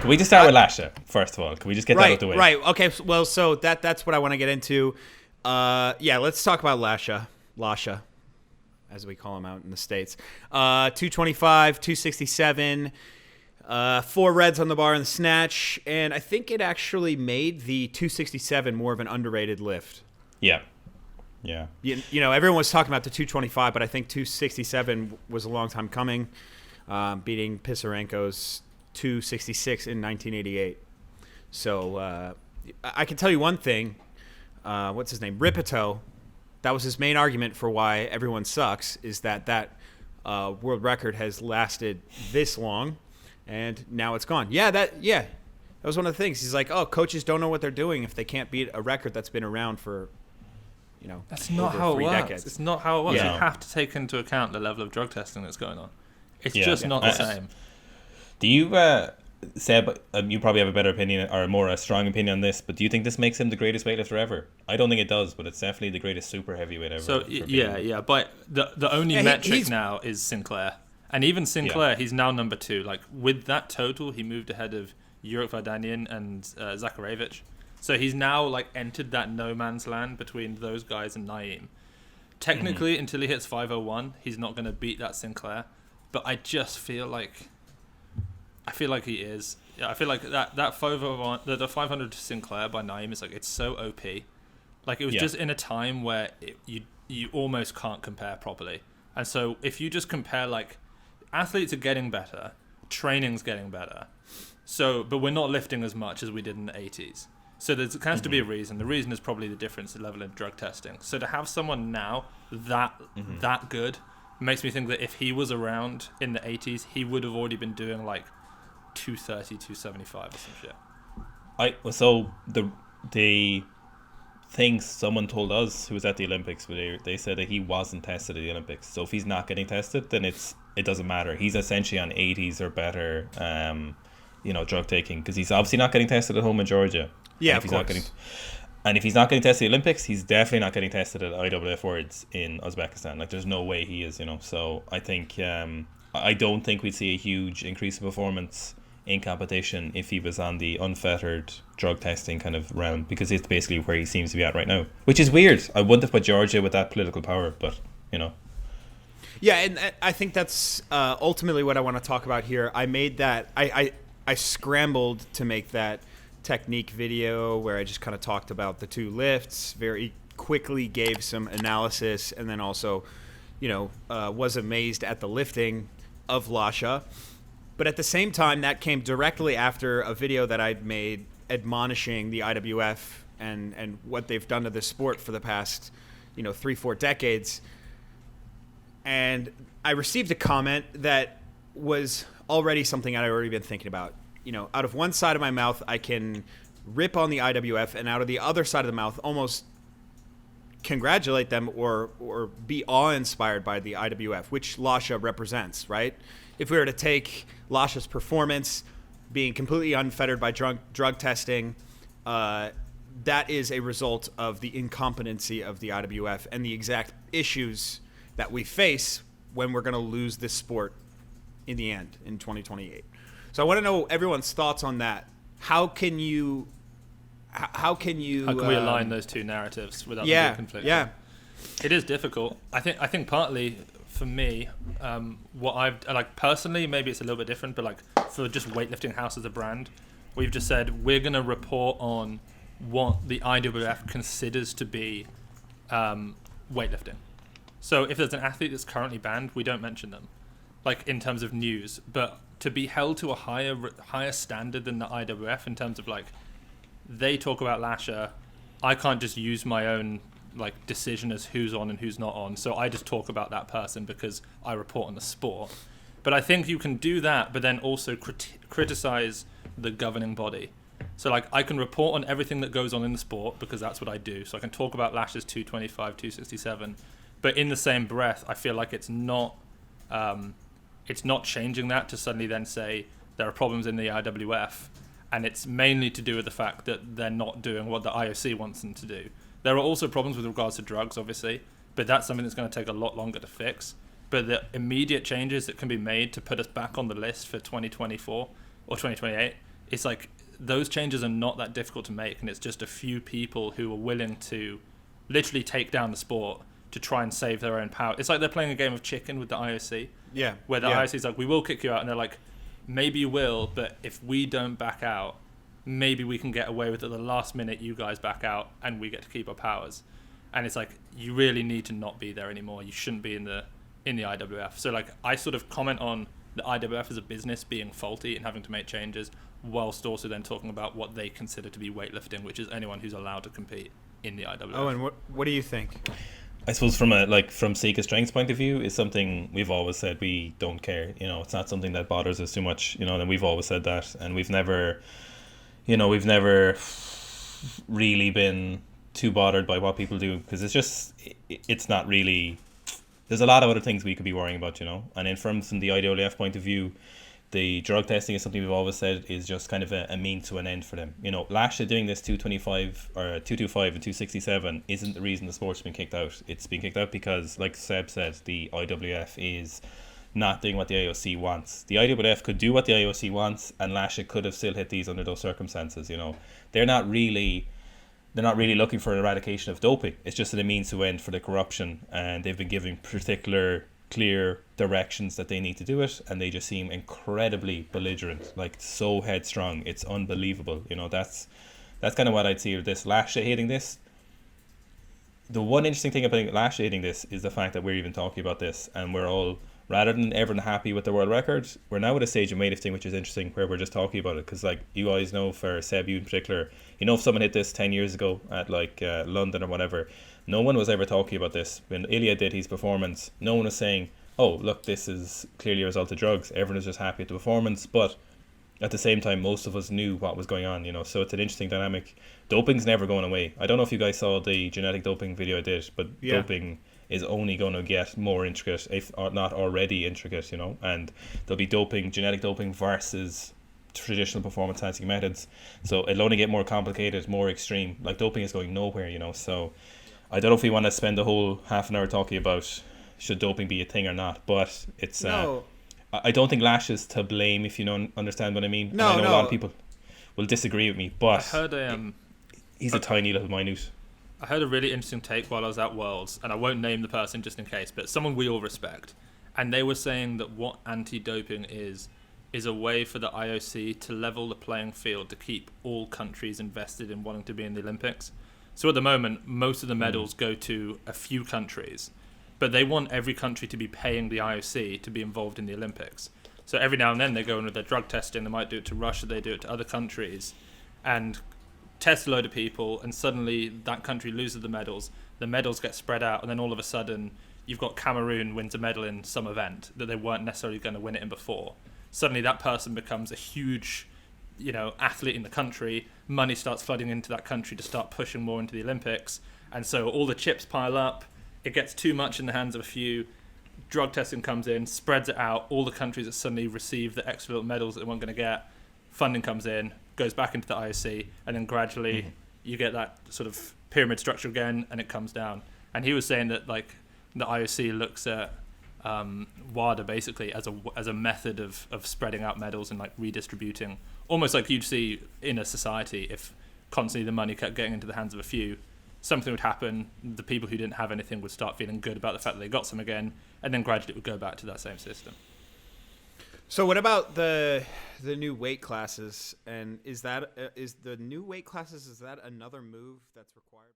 Can we just start with Lasha first of all? Can we just get that out the way? Right. Okay. Well, so that's what I want to get into. Let's talk about Lasha, as we call him out in the States. 225, 267, 4 reds on the bar in the snatch, and I think it actually made the 267 more of an underrated lift. Yeah. You know, everyone was talking about the 225, but I think 267 was a long time coming, beating Pisarenko's 266 in 1988. So I can tell you one thing. What's his name? Ripito. That was his main argument for why everyone sucks, is that world record has lasted this long, and now it's gone. That was one of the things. He's like, oh, coaches don't know what they're doing if they can't beat a record that's been around for, that's not how it works. decades. It's not how it works. Yeah. You have to take into account the level of drug testing that's going on. It's just not the same. Do you, Seb, you probably have a better opinion or a strong opinion on this, but do you think this makes him the greatest weightlifter ever? I don't think it does, but it's definitely the greatest super heavyweight ever. So, yeah. But the only metric now is Sinclair. And even Sinclair, he's now number 2. Like, with that total, he moved ahead of Jurek Vardanian and Zakharevich. So he's now, like, entered that no man's land between those guys and Naeem. Technically, until he hits 501, he's not going to beat that Sinclair. But I just feel like he is. Yeah, I feel like that 501, the 500 to Sinclair by Naeem is like, it's so OP. Like, it was just in a time where you almost can't compare properly. And so if you just compare, like, athletes are getting better, training's getting better. So, but we're not lifting as much as we did in the 80s. So there has to be a reason. The reason is probably the difference in level of drug testing. So to have someone now that good makes me think that if he was around in the 80s, he would have already been doing like 230, 275 or some shit. So the thing someone told us who was at the Olympics, they said that he wasn't tested at the Olympics. So if he's not getting tested, then it doesn't matter. He's essentially on 80s or better, drug taking, because he's obviously not getting tested at home in Georgia. Yeah, of course. And if he's not getting tested at the Olympics, he's definitely not getting tested at IWF Worlds in Uzbekistan. Like, there's no way he is, So I think I don't think we'd see a huge increase in performance in competition if he was on the unfettered drug testing kind of round, because it's basically where he seems to be at right now, which is weird. I wouldn't have put Georgia with that political power, but Yeah, and I think that's ultimately what I want to talk about here. I made that I scrambled to make that technique video where I just kind of talked about the 2 lifts, very quickly gave some analysis, and then also, was amazed at the lifting of Lasha. But at the same time, that came directly after a video that I'd made admonishing the IWF and what they've done to this sport for the past, 3-4 decades. And I received a comment that was already something I'd already been thinking about. Out of one side of my mouth, I can rip on the IWF, and out of the other side of the mouth, almost congratulate them or be awe-inspired by the IWF, which Lasha represents, right? If we were to take Lasha's performance, being completely unfettered by drug testing, that is a result of the incompetency of the IWF and the exact issues that we face when we're going to lose this sport in the end in 2028. So I want to know everyone's thoughts on that. How can we align those two narratives without being conflicted? Yeah, it is difficult. I think partly for me, what I've like personally, maybe it's a little bit different, but like for just Weightlifting House as a brand, we've just said we're going to report on what the IWF considers to be weightlifting. So if there's an athlete that's currently banned, we don't mention them, like in terms of news, but to be held to a higher standard than the IWF in terms of like they talk about Lasha, I can't just use my own like decision as who's on and who's not on. So I just talk about that person because I report on the sport. But I think you can do that, but then also criticize the governing body. So like I can report on everything that goes on in the sport because that's what I do. So I can talk about Lasha's 225, 267, but in the same breath, I feel like it's not changing that to suddenly then say there are problems in the IWF, and it's mainly to do with the fact that they're not doing what the IOC wants them to do. There are also problems with regards to drugs, obviously, but that's something that's going to take a lot longer to fix. But the immediate changes that can be made to put us back on the list for 2024 or 2028 it's like those changes are not that difficult to make, and it's just a few people who are willing to literally take down the sport to try and save their own power. It's like they're playing a game of chicken with the IOC. Yeah. Where the IOC is like, we will kick you out, and they're like, maybe you will, but if we don't back out, maybe we can get away with it at the last minute. You guys back out, and we get to keep our powers. And it's like, you really need to not be there anymore. You shouldn't be in the IWF. So like, I sort of comment on the IWF as a business being faulty and having to make changes, whilst also then talking about what they consider to be weightlifting, which is anyone who's allowed to compete in the IWF. Oh, and what do you think? I suppose from Seeker Strength's point of view, is something we've always said we don't care. It's not something that bothers us too much. And we've always said that, and we've never really been too bothered by what people do, because it's not really. There's a lot of other things we could be worrying about, and then from the IWF point of view, the drug testing is something we've always said is just kind of a means to an end for them. Lasha doing this 225 or 225 and 267 isn't the reason the sport's been kicked out. It's been kicked out because, like Seb said, the IWF is not doing what the IOC wants. The IWF could do what the IOC wants, and Lasha could have still hit these under those circumstances. They're not really looking for an eradication of doping. It's just a means to end for the corruption, and they've been giving particular clear directions that they need to do it, and they just seem incredibly belligerent, like so headstrong. It's unbelievable. That's kind of what I'd see with this. Lasha hitting this. The one interesting thing about Lasha hitting this is the fact that we're even talking about this, and we're all, rather than everyone happy with the world record, we're now at a stage of weightlifting which is interesting, where we're just talking about it, because like you guys know, for Seb, you in particular, if someone hit this 10 years ago at like London or whatever, no one was ever talking about this. When Ilya did his performance, no one was saying, oh look, this is clearly a result of drugs. Everyone was just happy at the performance, but at the same time most of us knew what was going on. So it's an interesting dynamic. Doping's never going away. I don't know if you guys saw the genetic doping video I did, but yeah, doping is only going to get more intricate, if not already intricate, and there'll be genetic doping versus traditional performance enhancing methods, so it'll only get more complicated, more extreme. Like, doping is going nowhere, so I don't know if we want to spend the whole half an hour talking about should doping be a thing or not, but it's no. I don't think Lash is to blame, if you don't understand what I mean. No, and I know no. a lot of people will disagree with me, but I heard he's a tiny little minute. I heard a really interesting take while I was at Worlds, and I won't name the person just in case, but someone we all respect, and they were saying that what anti-doping is a way for the IOC to level the playing field, to keep all countries invested in wanting to be in the Olympics. So at the moment, most of the medals go to a few countries, but they want every country to be paying the IOC to be involved in the Olympics. So every now and then they go in with their drug testing, they might do it to Russia, they do it to other countries, and test a load of people, and suddenly that country loses the medals get spread out, and then all of a sudden you've got Cameroon wins a medal in some event that they weren't necessarily going to win it in before. Suddenly that person becomes a huge, athlete in the country. Money starts flooding into that country to start pushing more into the Olympics. And so all the chips pile up. It gets too much in the hands of a few. Drug testing comes in, spreads it out. All the countries that suddenly receive the extra little medals that they weren't going to get. Funding comes in, goes back into the IOC, and then gradually you get that sort of pyramid structure again, and it comes down. And he was saying that, like, the IOC looks at WADA basically as a method of spreading out medals and like redistributing, almost like you'd see in a society. If constantly the money kept getting into the hands of a few, something would happen, the people who didn't have anything would start feeling good about the fact that they got some again, and then gradually it would go back to that same system. So what about the new weight classes, and is the new weight classes, is that another move that's required?